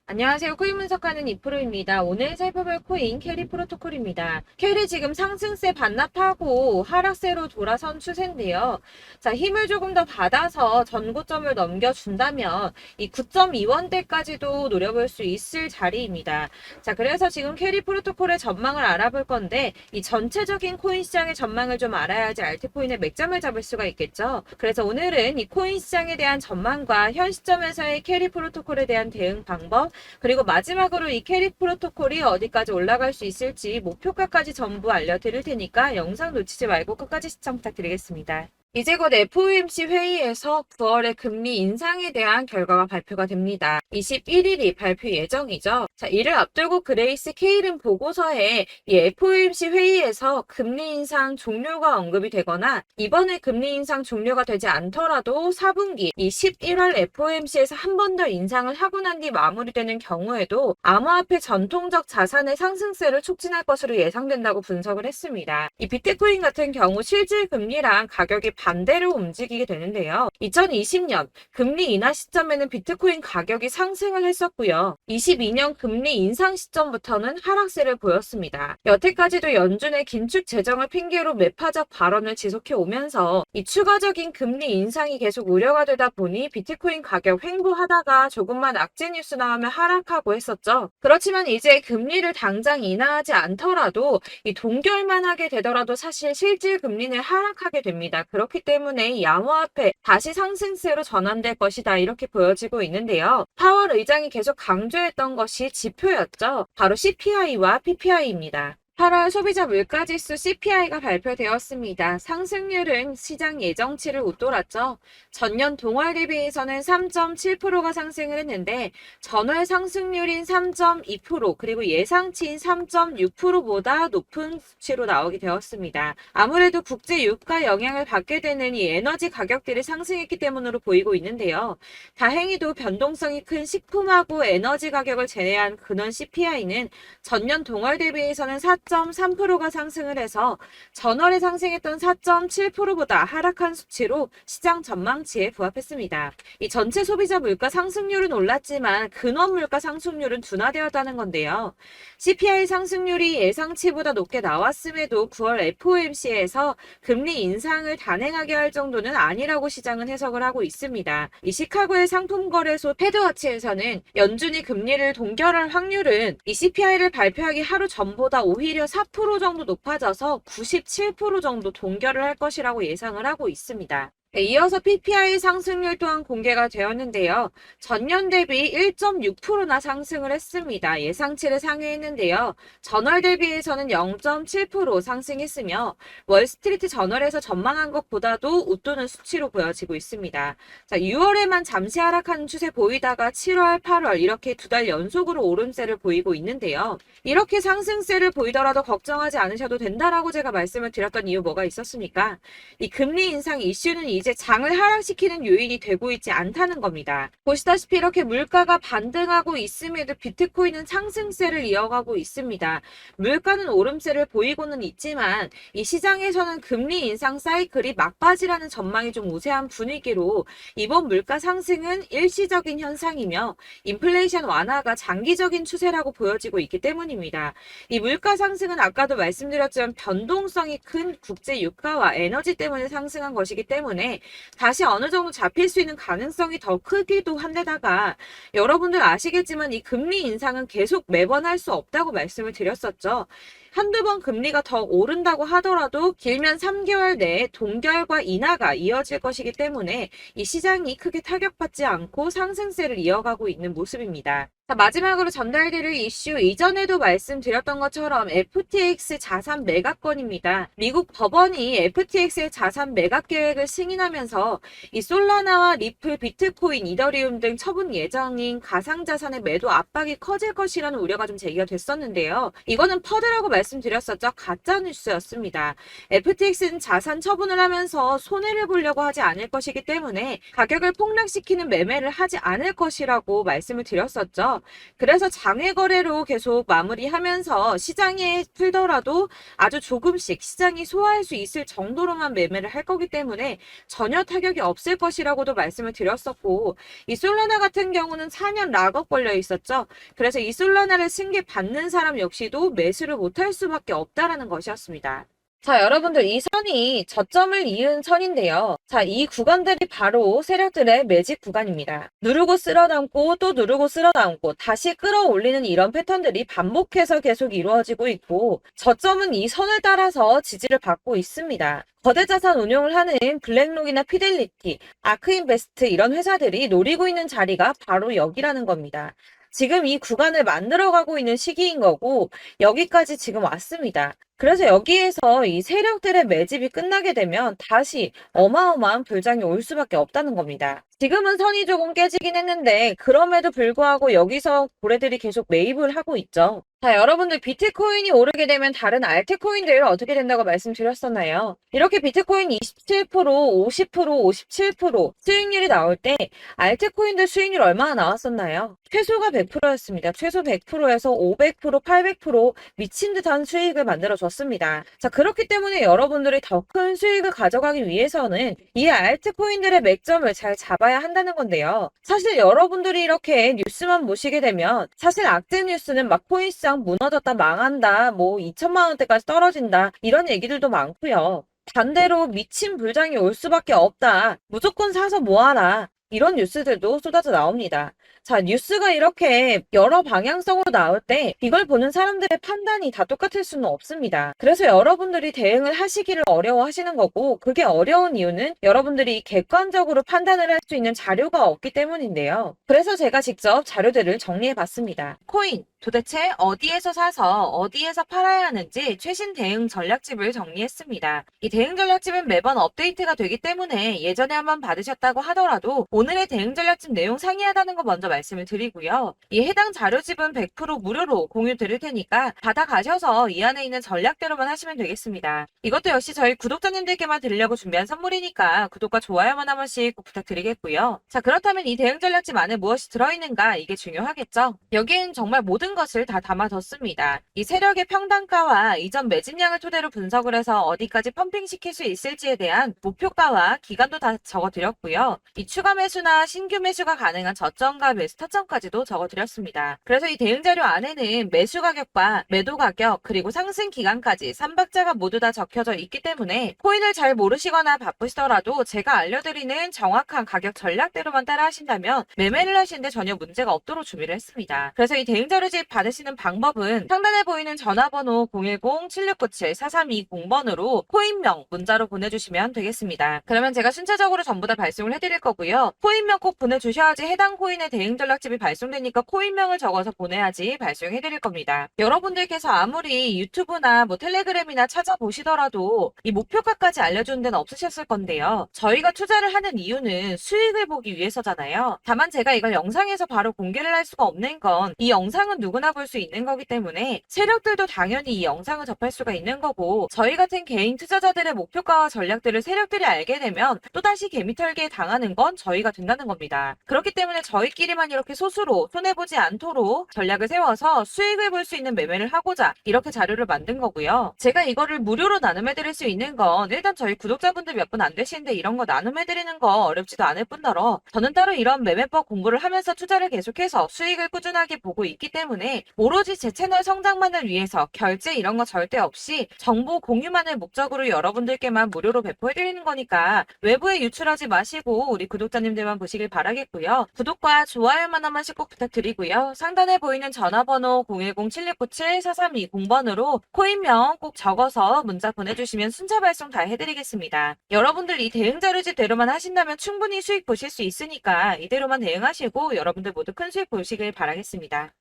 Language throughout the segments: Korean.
안녕하세요. 코인 분석하는 이프로입니다. 오늘 살펴볼 코인 캐리 프로토콜입니다. 캐리 지금 상승세 반납하고 하락세로 돌아선 추세인데요. 자, 힘을 조금 더 받아서 전고점을 넘겨준다면 이 9.2원대까지도 노려볼 수 있을 자리입니다. 자, 그래서 지금 캐리 프로토콜의 전망을 알아볼 건데 이 전체적인 코인 시장의 전망을 좀 알아야지 알트코인의 맥점을 잡을 수가 있겠죠. 그래서 오늘은 이 코인 시장에 대한 전망과 현 시점에서의 캐리 프로토콜에 대한 대응 방법, 그리고 마지막으로 이 캐리 프로토콜이 어디까지 올라갈 수 있을지 목표가까지 전부 알려드릴 테니까 영상 놓치지 말고 끝까지 시청 부탁드리겠습니다. 이제 곧 FOMC 회의에서 9월의 금리 인상에 대한 결과가 발표가 됩니다. 21일이 발표 예정이죠. 자, 이를 앞두고 그레이스 케일은 보고서에 이 FOMC 회의에서 금리 인상 종료가 언급이 되거나 이번에 금리 인상 종료가 되지 않더라도 4분기 이 11월 FOMC에서 한 번 더 인상을 하고 난 뒤 마무리되는 경우에도 암호화폐 전통적 자산의 상승세를 촉진할 것으로 예상된다고 분석을 했습니다. 이 비트코인 같은 경우 실질 금리랑 가격이 반대로 움직이게 되는데요. 2020년 금리 인하 시점에는 비트코인 가격이 상승을 했었고요. 22년 금리 인상 시점부터는 하락세를 보였습니다. 여태까지도 연준의 긴축 재정을 핑계로 매파적 발언을 지속해 오면서 이 추가적인 금리 인상이 계속 우려가 되다 보니 비트코인 가격 횡보하다가 조금만 악재 뉴스 나오면 하락하고 했었죠. 그렇지만 이제 금리를 당장 인하하지 않더라도 이 동결만 하게 되더라도 사실 실질 금리는 하락하게 됩니다. 그렇기 때문에 이 암호화폐 다시 상승세로 전환될 것이다 이렇게 보여지고 있는데요. 파월 의장이 계속 강조했던 것이 지표였죠. 바로 CPI와 PPI입니다. 8월 소비자 물가지수 CPI가 발표되었습니다. 상승률은 시장 예정치를 웃돌았죠. 전년 동월 대비해서는 3.7%가 상승을 했는데 전월 상승률인 3.2% 그리고 예상치인 3.6%보다 높은 수치로 나오게 되었습니다. 아무래도 국제 유가 영향을 받게 되는 이 에너지 가격들이 상승했기 때문으로 보이고 있는데요. 다행히도 변동성이 큰 식품하고 에너지 가격을 제외한 근원 CPI는 전년 동월 대비해서는 4.3%가 상승을 해서 전월에 상승했던 4.7%보다 하락한 수치로 시장 전망치에 부합했습니다. 이 전체 소비자 물가 상승률은 올랐지만 근원 물가 상승률은 둔화되었다는 건데요. CPI 상승률이 예상치보다 높게 나왔음에도 9월 FOMC에서 금리 인상을 단행하게 할 정도는 아니라고 시장은 해석을 하고 있습니다. 이 시카고의 상품거래소 패드워치에서는 연준이 금리를 동결할 확률은 이 CPI를 발표하기 하루 전보다 오히려 4% 정도 높아져서 97% 정도 동결을 할 것이라고 예상을 하고 있습니다. 이어서 PPI 상승률 또한 공개가 되었는데요. 전년 대비 1.6%나 상승을 했습니다. 예상치를 상회했는데요. 전월 대비해서는 0.7% 상승했으며 월스트리트 저널에서 전망한 것보다도 웃도는 수치로 보여지고 있습니다. 자, 6월에만 잠시 하락하는 추세 보이다가 7월, 8월 이렇게 두 달 연속으로 오름세를 보이고 있는데요. 이렇게 상승세를 보이더라도 걱정하지 않으셔도 된다라고 제가 말씀을 드렸던 이유 뭐가 있었습니까? 이 금리 인상 이슈는 이제 장을 하락시키는 요인이 되고 있지 않다는 겁니다. 보시다시피 이렇게 물가가 반등하고 있음에도 비트코인은 상승세를 이어가고 있습니다. 물가는 오름세를 보이고는 있지만 이 시장에서는 금리 인상 사이클이 막바지라는 전망이 좀 우세한 분위기로 이번 물가 상승은 일시적인 현상이며 인플레이션 완화가 장기적인 추세라고 보여지고 있기 때문입니다. 이 물가 상승은 아까도 말씀드렸지만 변동성이 큰 국제 유가와 에너지 때문에 상승한 것이기 때문에 다시 어느 정도 잡힐 수 있는 가능성이 더 크기도 한데다가 여러분들 아시겠지만 이 금리 인상은 계속 매번 할 수 없다고 말씀을 드렸었죠. 한두 번 금리가 더 오른다고 하더라도 길면 3개월 내에 동결과 인하가 이어질 것이기 때문에 이 시장이 크게 타격받지 않고 상승세를 이어가고 있는 모습입니다. 자, 마지막으로 전달드릴 이슈 이전에도 말씀드렸던 것처럼 FTX 자산 매각 건입니다. 미국 법원이 FTX의 자산 매각 계획을 승인하면서 이 솔라나와 리플, 비트코인, 이더리움 등 처분 예정인 가상자산의 매도 압박이 커질 것이라는 우려가 좀 제기가 됐었는데요. 이거는 퍼드라고 말씀드렸었죠. 가짜 뉴스였습니다. FTX는 자산 처분을 하면서 손해를 보려고 하지 않을 것이기 때문에 가격을 폭락시키는 매매를 하지 않을 것이라고 말씀을 드렸었죠. 그래서 장외 거래로 계속 마무리하면서 시장에 풀더라도 아주 조금씩 시장이 소화할 수 있을 정도로만 매매를 할 거기 때문에 전혀 타격이 없을 것이라고도 말씀을 드렸었고, 이 솔라나 같은 경우는 4년 락업 걸려 있었죠. 그래서 이 솔라나를 승계 받는 사람 역시도 매수를 못할 수밖에 없다라는 것이었습니다. 자, 여러분들 이 선이 저점을 이은 선인데요. 자, 이 구간들이 바로 세력들의 매집 구간입니다. 누르고 쓸어담고 또 누르고 쓸어담고 다시 끌어올리는 이런 패턴들이 반복해서 계속 이루어지고 있고, 저점은 이 선을 따라서 지지를 받고 있습니다. 거대 자산 운용을 하는 블랙록이나 피델리티, 아크인베스트 이런 회사들이 노리고 있는 자리가 바로 여기라는 겁니다. 지금 이 구간을 만들어가고 있는 시기인 거고, 여기까지 지금 왔습니다. 그래서 여기에서 이 세력들의 매집이 끝나게 되면 다시 어마어마한 불장이 올 수밖에 없다는 겁니다. 지금은 선이 조금 깨지긴 했는데 그럼에도 불구하고 여기서 고래들이 계속 매입을 하고 있죠. 자, 여러분들 비트코인이 오르게 되면 다른 알트코인들 어떻게 된다고 말씀드렸었나요? 이렇게 비트코인 27%, 50%, 57% 수익률이 나올 때 알트코인들 수익률 얼마나 나왔었나요? 최소가 100%였습니다. 최소 100%에서 500%, 800% 미친 듯한 수익을 만들어줬습니다. 자, 그렇기 때문에 여러분들이 더 큰 수익을 가져가기 위해서는 이 알트코인들의 맥점을 잘 잡아야 한다는 건데요. 사실 여러분들이 이렇게 뉴스만 보시게 되면 사실 악재 뉴스는 막 코인시장 무너졌다, 망한다, 뭐 2천만 원대까지 떨어진다 이런 얘기들도 많고요. 반대로 미친 불장이 올 수밖에 없다. 무조건 사서 모아라. 이런 뉴스들도 쏟아져 나옵니다. 자, 뉴스가 이렇게 여러 방향성으로 나올 때 이걸 보는 사람들의 판단이 다 똑같을 수는 없습니다. 그래서 여러분들이 대응을 하시기를 어려워하시는 거고, 그게 어려운 이유는 여러분들이 객관적으로 판단을 할 수 있는 자료가 없기 때문인데요. 그래서 제가 직접 자료들을 정리해 봤습니다. 코인 도대체 어디에서 사서 어디에서 팔아야 하는지 최신 대응 전략집을 정리했습니다. 이 대응 전략집은 매번 업데이트가 되기 때문에 예전에 한번 받으셨다고 하더라도 오늘의 대응 전략집 내용 상이하다는 거 먼저 말씀을 드리고요. 이 해당 자료집은 100% 무료로 공유 드릴 테니까 받아가셔서 이 안에 있는 전략대로만 하시면 되겠습니다. 이것도 역시 저희 구독자님들께만 드리려고 준비한 선물이니까 구독과 좋아요만 한 번씩 꼭 부탁드리겠고요. 자, 그렇다면 이 대응 전략집 안에 무엇이 들어있는가, 이게 중요하겠죠? 여기엔 정말 모든 것을 다 담아뒀습니다. 이 세력의 평단가와 이전 매집량을 토대로 분석을 해서 어디까지 펌핑시킬 수 있을지에 대한 목표가와 기간도 다 적어드렸고요. 이 추가 매수나 신규 매수가 가능한 저점과 매수 타점까지도 적어드렸습니다. 그래서 이 대응자료 안에는 매수 가격과 매도 가격 그리고 상승 기간까지 3박자가 모두 다 적혀져 있기 때문에 코인을 잘 모르시거나 바쁘시더라도 제가 알려드리는 정확한 가격 전략대로만 따라 하신다면 매매를 하시는데 전혀 문제가 없도록 준비를 했습니다. 그래서 이 대응자료집 받으시는 방법은 상단에 보이는 전화번호 010-7697-4320번으로 코인명 문자로 보내주시면 되겠습니다. 그러면 제가 순차적으로 전부 다 발송을 해드릴 거고요. 코인명 꼭 보내주셔야지 해당 코인의 대응 전략집이 발송되니까 코인명을 적어서 보내야지 발송해드릴 겁니다. 여러분들께서 아무리 유튜브나 뭐 텔레그램이나 찾아보시더라도 이 목표가까지 알려주는 데는 없으셨을 건데요. 저희가 투자를 하는 이유는 수익을 보기 위해서잖아요. 다만 제가 이걸 영상에서 바로 공개를 할 수가 없는 건 이 영상은 누구나 볼 수 있는 거기 때문에 세력들도 당연히 이 영상을 접할 수가 있는 거고, 저희 같은 개인 투자자들의 목표가와 전략들을 세력들이 알게 되면 또다시 개미털기에 당하는 건 저희가 된다는 겁니다. 그렇기 때문에 저희끼리만 이렇게 소수로 손해보지 않도록 전략을 세워서 수익을 볼 수 있는 매매를 하고자 이렇게 자료를 만든 거고요. 제가 이거를 무료로 나눔해드릴 수 있는 건 일단 저희 구독자분들 몇 분 안 되시는데 이런 거 나눔해드리는 거 어렵지도 않을 뿐더러 저는 따로 이런 매매법 공부를 하면서 투자를 계속해서 수익을 꾸준하게 보고 있기 때문에 오로지 제 채널 성장만을 위해서 결제 이런 거 절대 없이 정보 공유만을 목적으로 여러분들께만 무료로 배포해드리는 거니까 외부에 유출하지 마시고 우리 구독자님들만 보시길 바라겠고요. 구독과 좋아요만 한 번씩 꼭 부탁드리고요. 상단에 보이는 전화번호 010-7697-4320번으로 코인명 꼭 적어서 문자 보내주시면 순차 발송 다 해드리겠습니다. 여러분들 이 대응 자료집대로만 하신다면 충분히 수익 보실 수 있으니까 이대로만 대응하시고 여러분들 모두 큰 수익 보시길 바라겠습니다.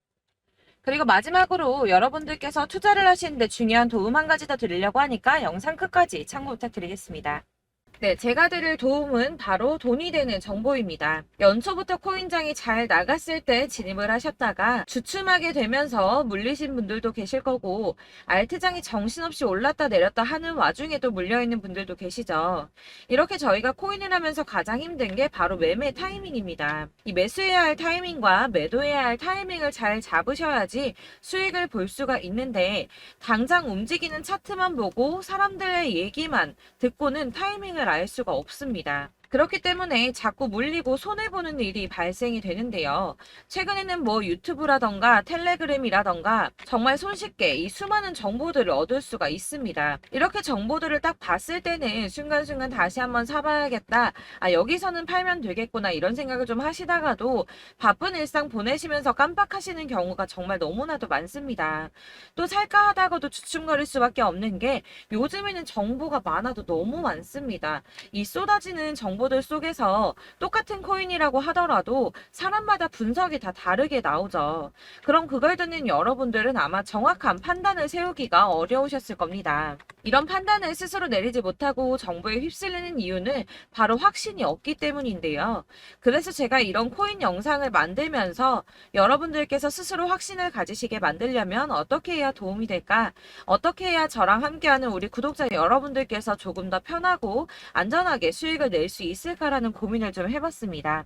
그리고 마지막으로 여러분들께서 투자를 하시는데 중요한 도움 한 가지 더 드리려고 하니까 영상 끝까지 참고 부탁드리겠습니다. 네, 제가 드릴 도움은 바로 돈이 되는 정보입니다. 연초부터 코인장이 잘 나갔을 때 진입을 하셨다가 주춤하게 되면서 물리신 분들도 계실 거고, 알트장이 정신없이 올랐다 내렸다 하는 와중에도 물려있는 분들도 계시죠. 이렇게 저희가 코인을 하면서 가장 힘든 게 바로 매매 타이밍입니다. 이 매수해야 할 타이밍과 매도해야 할 타이밍을 잘 잡으셔야지 수익을 볼 수가 있는데, 당장 움직이는 차트만 보고 사람들의 얘기만 듣고는 타이밍을 알 수가 없습니다. 그렇기 때문에 자꾸 물리고 손해보는 일이 발생이 되는데요. 최근에는 뭐 유튜브라던가 텔레그램이라던가 정말 손쉽게 이 수많은 정보들을 얻을 수가 있습니다. 이렇게 정보들을 딱 봤을 때는 순간순간 다시 한번 사봐야겠다. 아, 여기서는 팔면 되겠구나 이런 생각을 좀 하시다가도 바쁜 일상 보내시면서 깜빡하시는 경우가 정말 너무나도 많습니다. 또 살까 하다가도 주춤거릴 수밖에 없는 게 요즘에는 정보가 많아도 너무 많습니다. 이 쏟아지는 정보들 속에서 똑같은 코인이라고 하더라도 사람마다 분석이 다 다르게 나오죠. 그럼 그걸 듣는 여러분들은 아마 정확한 판단을 세우기가 어려우셨을 겁니다. 이런 판단을 스스로 내리지 못하고 정보에 휩쓸리는 이유는 바로 확신이 없기 때문인데요. 그래서 제가 이런 코인 영상을 만들면서 여러분들께서 스스로 확신을 가지시게 만들려면 어떻게 해야 도움이 될까? 어떻게 해야 저랑 함께하는 우리 구독자 여러분들께서 조금 더 편하고 안전하게 수익을 낼 수 있을까라는 고민을 좀 해봤습니다.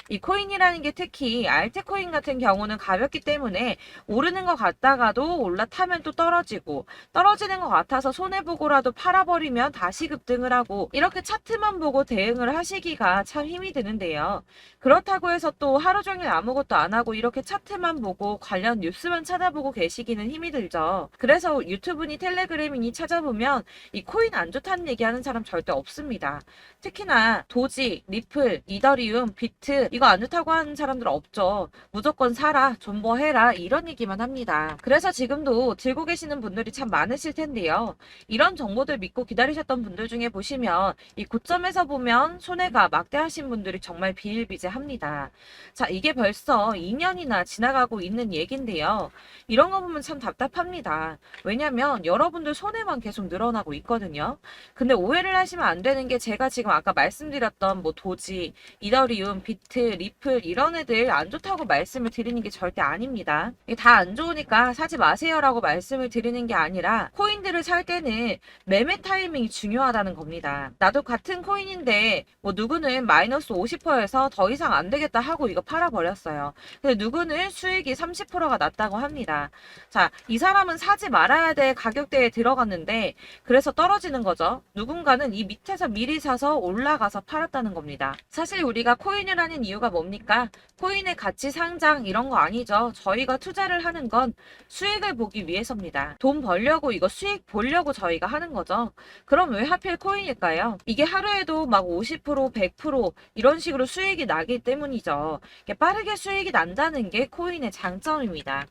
이 코인이라는 게 특히 알트코인 같은 경우는 가볍기 때문에 오르는 것 같다가도 올라타면 또 떨어지고, 떨어지는 것 같아서 손해보고라도 팔아버리면 다시 급등을 하고, 이렇게 차트만 보고 대응을 하시기가 참 힘이 드는데요. 그렇다고 해서 또 하루 종일 아무것도 안 하고 이렇게 차트만 보고 관련 뉴스만 찾아보고 계시기는 힘이 들죠. 그래서 유튜브니 텔레그램이니 찾아보면 이 코인 안 좋다는 얘기하는 사람 절대 없습니다. 특히나 도지, 리플, 이더리움, 비트 이거 안 좋다고 하는 사람들 없죠. 무조건 사라, 존버해라 이런 얘기만 합니다. 그래서 지금도 들고 계시는 분들이 참 많으실 텐데요. 이런 정보들 믿고 기다리셨던 분들 중에 보시면 이 고점에서 보면 손해가 막대하신 분들이 정말 비일비재합니다. 자, 이게 벌써 2년이나 지나가고 있는 얘긴데요. 이런 거 보면 참 답답합니다. 왜냐면 여러분들 손해만 계속 늘어나고 있거든요. 근데 오해를 하시면 안 되는 게 제가 지금 아까 말씀드렸던 뭐 도지, 이더리움, 비트, 리플 이런 애들 안 좋다고 말씀을 드리는 게 절대 아닙니다. 이게 다 안 좋으니까 사지 마세요라고 말씀을 드리는 게 아니라 코인들을 살 때는 매매 타이밍이 중요하다는 겁니다. 나도 같은 코인인데 뭐 누구는 마이너스 50%에서 더 이상 안 되겠다 하고 이거 팔아버렸어요. 근데 누구는 수익이 30%가 났다고 합니다. 자, 이 사람은 사지 말아야 될 가격대에 들어갔는데 그래서 떨어지는 거죠. 누군가는 이 밑에서 미리 사서 올라가서 팔았다는 겁니다. 사실 우리가 코인을 하는 이유가 뭡니까? 코인의 가치 상장 이런 거 아니죠. 저희가 투자를 하는 건 수익을 보기 위해서입니다. 돈 벌려고 이거 수익 보려고 저희가 하는 거죠. 그럼 왜 하필 코인일까요? 이게 하루에도 막 50%, 100% 이런 식으로 수익이 나기 때문이죠. 빠르게 수익이 난다는 게 코인의 장점입니다.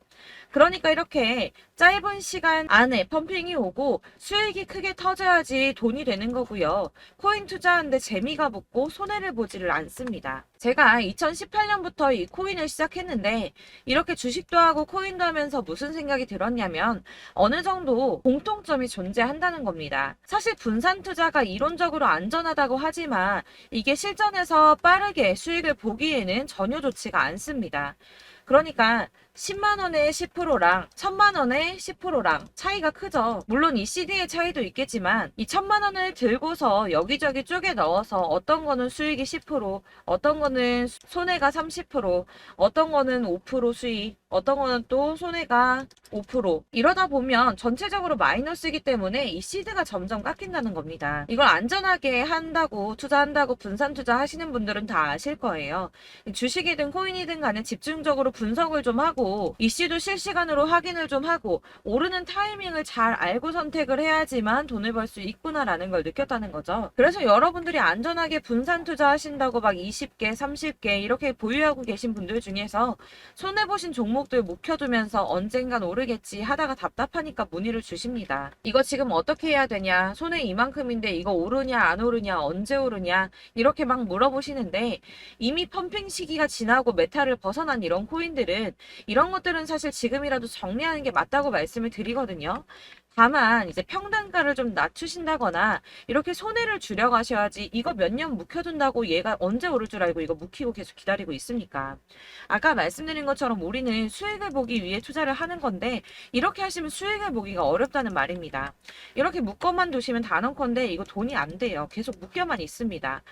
그러니까 이렇게 짧은 시간 안에 펌핑이 오고 수익이 크게 터져야지 돈이 되는 거고요. 코인 투자하는데 재미가 붙고 손해를 보지를 않습니다. 제가 2018년부터 이 코인을 시작했는데 이렇게 주식도 하고 코인도 하면서 무슨 생각이 들었냐면 어느 정도 공통점이 존재한다는 겁니다. 사실 분산 투자가 이론적으로 안전하다고 하지만 이게 실전에서 빠르게 수익을 보기에는 전혀 좋지가 않습니다. 그러니까 10만 원의 10%랑 1000만 원의 10%랑 차이가 크죠. 물론 이 CD의 차이도 있겠지만 이 1000만 원을 들고서 여기저기 쪼개 넣어서 어떤 거는 수익이 10%, 어떤 거는 손해가 30%, 어떤 거는 5% 수익, 어떤 거는 또 손해가 5%. 이러다 보면 전체적으로 마이너스이기 때문에 이 시드가 점점 깎인다는 겁니다. 이걸 안전하게 한다고 투자한다고 분산 투자하시는 분들은 다 아실 거예요. 주식이든 코인이든 간에 집중적으로 분석을 좀 하고 이슈도 실시간으로 확인을 좀 하고 오르는 타이밍을 잘 알고 선택을 해야지만 돈을 벌 수 있구나라는 걸 느꼈다는 거죠. 그래서 여러분들이 안전하게 분산 투자하신다고 막 20개, 30개 이렇게 보유하고 계신 분들 중에서 손해보신 종목들 묵혀두면서 언젠간 오르겠지 하다가 답답하니까 문의를 주십니다. 이거 지금 어떻게 해야 되냐? 손해 이만큼인데 이거 오르냐 안 오르냐 언제 오르냐 이렇게 막 물어보시는데 이미 펌핑 시기가 지나고 메타를 벗어난 이런 코인들은 이런 것들은 사실 지금이라도 정리하는 게 맞다고 말씀을 드리거든요. 다만 이제 평단가를 좀 낮추신다거나 이렇게 손해를 줄여가셔야지. 이거 몇 년 묵혀둔다고 얘가 언제 오를 줄 알고 이거 묵히고 계속 기다리고 있습니까? 아까 말씀드린 것처럼 우리는 수익을 보기 위해 투자를 하는 건데 이렇게 하시면 수익을 보기가 어렵다는 말입니다. 이렇게 묶어만 두시면 단언컨대 이거 돈이 안 돼요. 계속 묶여만 있습니다.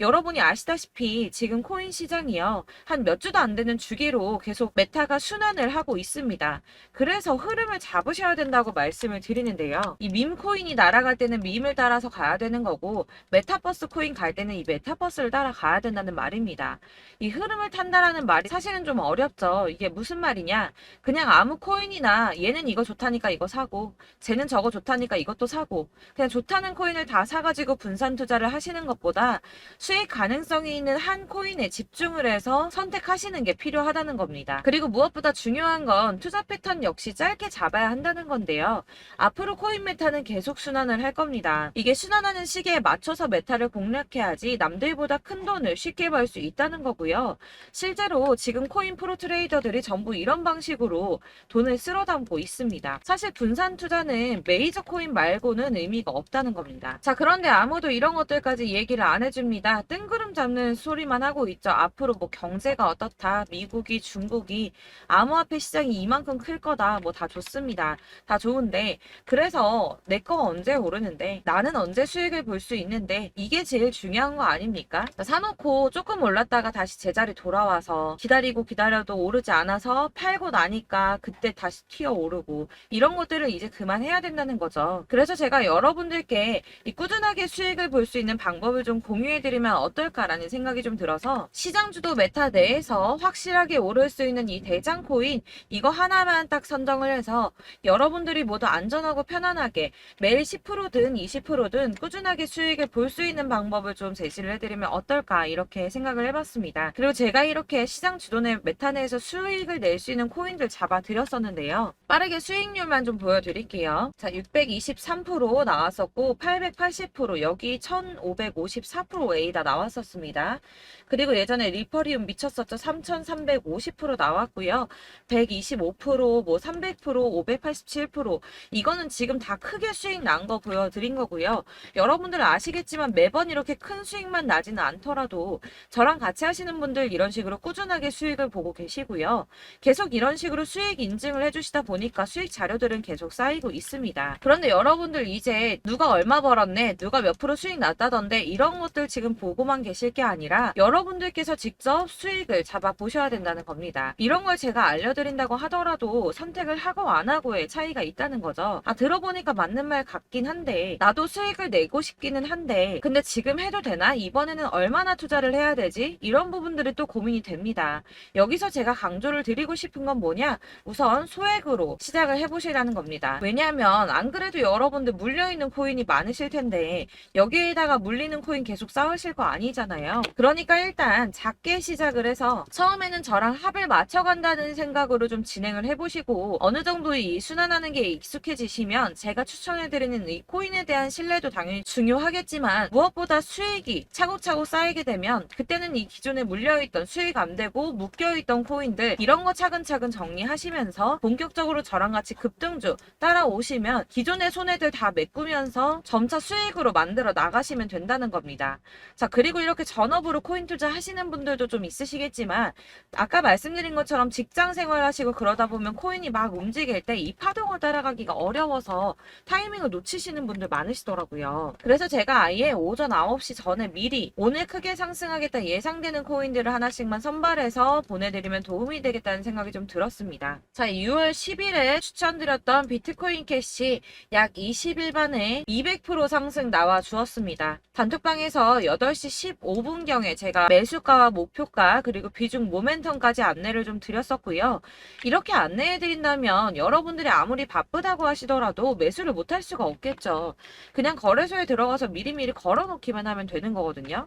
여러분이 아시다시피 지금 코인 시장이요. 한 몇 주도 안 되는 주기로 계속 메타가 순환을 하고 있습니다. 그래서 흐름을 잡으셔야 된다고 말씀을 드리는데요. 이 밈 코인이 날아갈 때는 밈을 따라서 가야 되는 거고 메타버스 코인 갈 때는 이 메타버스를 따라가야 된다는 말입니다. 이 흐름을 탄다라는 말이 사실은 좀 어렵죠. 이게 무슨 말이냐? 그냥 아무 코인이나 얘는 이거 좋다니까 이거 사고 쟤는 저거 좋다니까 이것도 사고 그냥 좋다는 코인을 다 사가지고 분산 투자를 하시는 것보다 수익 가능성이 있는 한 코인에 집중을 해서 선택하시는 게 필요하다는 겁니다. 그리고 무엇보다 중요한 건 투자 패턴 역시 짧게 잡아야 한다는 건데요. 앞으로 코인 메타는 계속 순환을 할 겁니다. 이게 순환하는 시기에 맞춰서 메타를 공략해야지 남들보다 큰 돈을 쉽게 벌 수 있다는 거고요. 실제로 지금 코인 프로 트레이더들이 전부 이런 방식으로 돈을 쓸어 담고 있습니다. 사실 분산 투자는 메이저 코인 말고는 의미가 없다는 겁니다. 자, 그런데 아무도 이런 것들까지 얘기를 안 해줍니다. 뜬구름 잡는 소리만 하고 있죠. 앞으로 뭐 경제가 어떻다, 미국이, 중국이, 암호화폐 시장이 이만큼 클 거다, 뭐 다 좋습니다. 다 좋은데 그래서 내 거 언제 오르는데 나는 언제 수익을 볼 수 있는데 이게 제일 중요한 거 아닙니까? 사놓고 조금 올랐다가 다시 제자리 돌아와서 기다리고 기다려도 오르지 않아서 팔고 나니까 그때 다시 튀어 오르고 이런 것들을 이제 그만해야 된다는 거죠. 그래서 제가 여러분들께 이 꾸준하게 수익을 볼 수 있는 방법을 좀 공유해드리면 어떨까라는 생각이 좀 들어서 시장주도 메타 내에서 확실하게 오를 수 있는 이 대장 코인 이거 하나만 딱 선정을 해서 여러분들이 모두 안전하고 편안하게 매일 10%든 20%든 꾸준하게 수익을 볼 수 있는 방법을 좀 제시를 해드리면 어떨까 이렇게 생각을 해봤습니다. 그리고 제가 이렇게 시장 주도내 메타 내에서 수익을 낼 수 있는 코인들 잡아드렸었는데요. 빠르게 수익률만 좀 보여드릴게요. 자, 623% 나왔었고 880% 여기 1554% A다 나왔었습니다. 그리고 예전에 리퍼리움 미쳤었죠. 3350% 나왔고요. 125%, 뭐 300%, 587% 이거는 지금 다 크게 수익 난 거 보여드린 거고요. 여러분들 아시겠지만 매번 이렇게 큰 수익만 나지는 않더라도 저랑 같이 하시는 분들 이런 식으로 꾸준하게 수익을 보고 계시고요. 계속 이런 식으로 수익 인증을 해주시다 보니까 수익 자료들은 계속 쌓이고 있습니다. 그런데 여러분들 이제 누가 얼마 벌었네, 누가 몇 프로 수익 났다던데 이런 것들 지금 보고만 계실 게 아니라 여러분들께서 직접 수익을 잡아 보셔야 된다는 겁니다. 이런 걸 제가 알려드린다고 하더라도 선택을 하고 안 하고의 차이가 있다는 거죠. 아, 들어보니까 맞는 말 같긴 한데 나도 수익을 내고 싶기는 한데 근데 지금 해도 되나? 이번에는 얼마나 투자를 해야 되지? 이런 부분들이 또 고민이 됩니다. 여기서 제가 강조를 드리고 싶은 건 뭐냐? 우선 소액으로 시작을 해보시라는 겁니다. 왜냐하면 안 그래도 여러분들 물려있는 코인이 많으실 텐데 여기에다가 물리는 코인 계속 쌓으실 거 아니잖아요. 그러니까 일단 작게 시작을 해서 처음에는 저랑 합을 맞춰간다는 생각으로 좀 진행을 해보시고 어느 정도 이 순환하는 게 익숙해지시면 제가 추천해드리는 이 코인에 대한 신뢰도 당연히 중요하겠지만 무엇보다 수익이 차곡차곡 쌓이게 되면 그때는 이 기존에 물려있던 수익 안 되고 묶여있던 코인들 이런 거 차근차근 정리하시면서 본격적으로 저랑 같이 급등주 따라오시면 기존의 손해들 다 메꾸면서 점차 수익으로 만들어 나가시면 된다는 겁니다. 자, 그리고 이렇게 전업으로 코인 투자 하시는 분들도 좀 있으시겠지만 아까 말씀드린 것처럼 직장 생활 하시고 그러다 보면 코인이 막 움직일 때 이 파동을 따라가기가 어려워서 타이밍을 놓치시는 분들 많으시더라고요. 그래서 제가 아예 오전 9시 전에 미리 오늘 크게 상승하겠다 예상되는 코인들을 하나씩만 선발해서 보내드리면 도움이 되겠다는 생각이 좀 들었습니다. 자, 6월 10일에 추천드렸던 비트코인 캐시 약 20일 만에 200% 상승 나와 주었습니다. 단톡방에서 8시 15분경에 제가 매수가와 목표가 그리고 비중 모멘텀까지 안내를 좀 드렸었고요. 이렇게 안내해드린다면 여러분들이 아무리 바쁘다고 하시더라도 매수를 못할 수가 없겠죠. 그냥 거래소에 들어가서 미리미리 걸어놓기만 하면 되는 거거든요.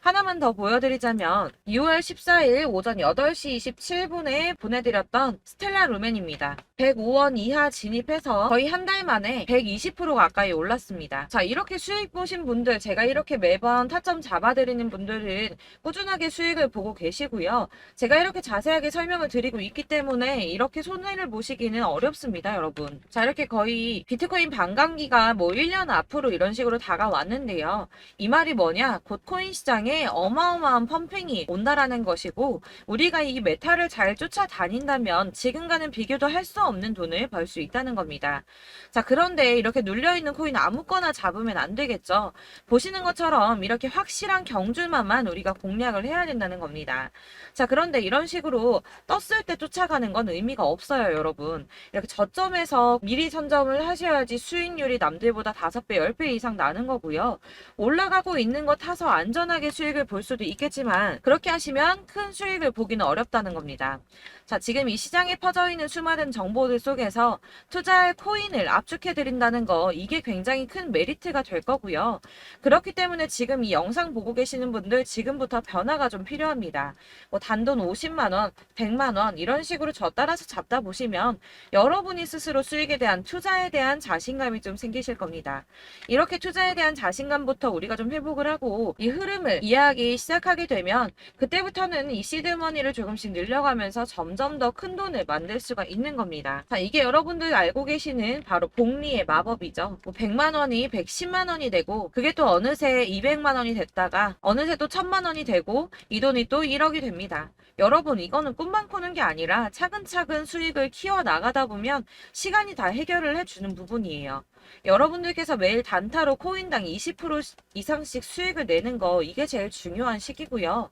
하나만 더 보여드리자면 6월 14일 오전 8시 27분에 보내드렸던 스텔라 루멘입니다. 105원 이하 진입해서 거의 한 달 만에 120% 가까이 올랐습니다. 자, 이렇게 수익 보신 분들 제가 이렇게 매번 타점 잡아드리는 분들은 꾸준하게 수익을 보고 계시고요. 제가 이렇게 자세하게 설명을 드리고 있기 때문에 이렇게 손해를 보시기는 어렵습니다, 여러분. 자, 이렇게 거의 거의 비트코인 반감기가 뭐 1년 앞으로 이런 식으로 다가왔는데요. 이 말이 뭐냐? 곧 코인 시장에 어마어마한 펌핑이 온다라는 것이고, 우리가 이 메타를 잘 쫓아다닌다면 지금과는 비교도 할 수 없는 돈을 벌 수 있다는 겁니다. 자, 그런데 이렇게 눌려있는 코인 아무거나 잡으면 안 되겠죠. 보시는 것처럼 이렇게 확실한 경주만만 우리가 공략을 해야 된다는 겁니다. 자, 그런데 이런 식으로 떴을 때 쫓아가는 건 의미가 없어요, 여러분. 이렇게 저점에서 미리 선점을 하셔야지 수익률이 남들보다 5배, 10배 이상 나는 거고요. 올라가고 있는 거 타서 안전하게 수익을 볼 수도 있겠지만 그렇게 하시면 큰 수익을 보기는 어렵다는 겁니다. 자, 지금 이 시장에 퍼져 있는 수많은 정보들 속에서 투자할 코인을 압축해 드린다는 거, 이게 굉장히 큰 메리트가 될 거고요. 그렇기 때문에 지금 이 영상 보고 계시는 분들 지금부터 변화가 좀 필요합니다. 뭐 단돈 50만 원, 100만 원 이런 식으로 저 따라서 잡다 보시면 여러분이 스스로 수익에 대한, 투자에 대한 자신감이 좀 생기실 겁니다. 이렇게 투자에 대한 자신감부터 우리가 좀 회복을 하고 이 흐름을 이해하기 시작하게 되면 그때부터는 이 시드머니를 조금씩 늘려가면서 점점 더 큰 돈을 만들 수가 있는 겁니다. 자, 이게 여러분들 알고 계시는 바로 복리의 마법이죠. 뭐 100만 원이 110만 원이 되고, 그게 또 어느새 200만 원이 됐다가 어느새 또 1000만 원이 되고, 이 돈이 또 1억이 됩니다. 여러분, 이거는 꿈만 꾸는 게 아니라 차근차근 수익을 키워 나가다 보면 시간이 다 해결을 해주는 부분이에요. 여러분들께서 매일 단타로 코인당 20% 이상씩 수익을 내는 거, 이게 제일 중요한 시기고요.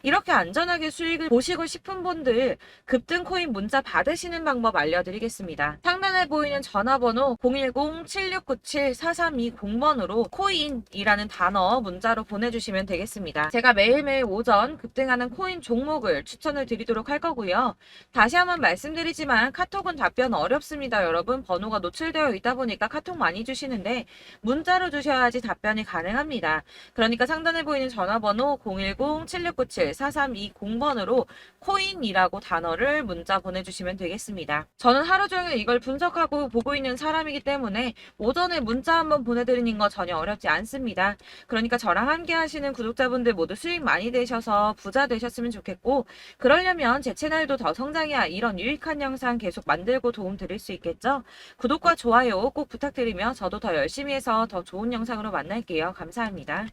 이렇게 안전하게 수익을 보시고 싶은 분들 급등 코인 문자 받으시는 방법 알려드리겠습니다. 상단에 보이는 전화번호 010-7697-4320번으로 코인이라는 단어 문자로 보내주시면 되겠습니다. 제가 매일매일 오전 급등하는 코인 종목을 추천을 드리도록 할 거고요. 다시 한번 말씀드리지만 카톡은 답변 어렵습니다. 여러분, 번호가 노출되어 있다 보니까 카톡 많이 주시는데 문자로 주셔야지 답변이 가능합니다. 그러니까 상단에 보이는 전화번호 010-7697-4320번으로 코인이라고 단어를 문자 보내주시면 되겠습니다. 저는 하루 종일 이걸 분석하고 보고 있는 사람이기 때문에 오전에 문자 한번 보내드리는 거 전혀 어렵지 않습니다. 그러니까 저랑 함께 하시는 구독자분들 모두 수익 많이 되셔서 부자 되셨으면 좋겠고, 그러려면 제 채널도 더 성장해야 이런 유익한 영상 계속 만들고 도움 드릴 수 있겠죠? 구독과 좋아요 꼭 부탁드리며 저도 더 열심히 해서 더 좋은 영상으로 만날게요. 감사합니다.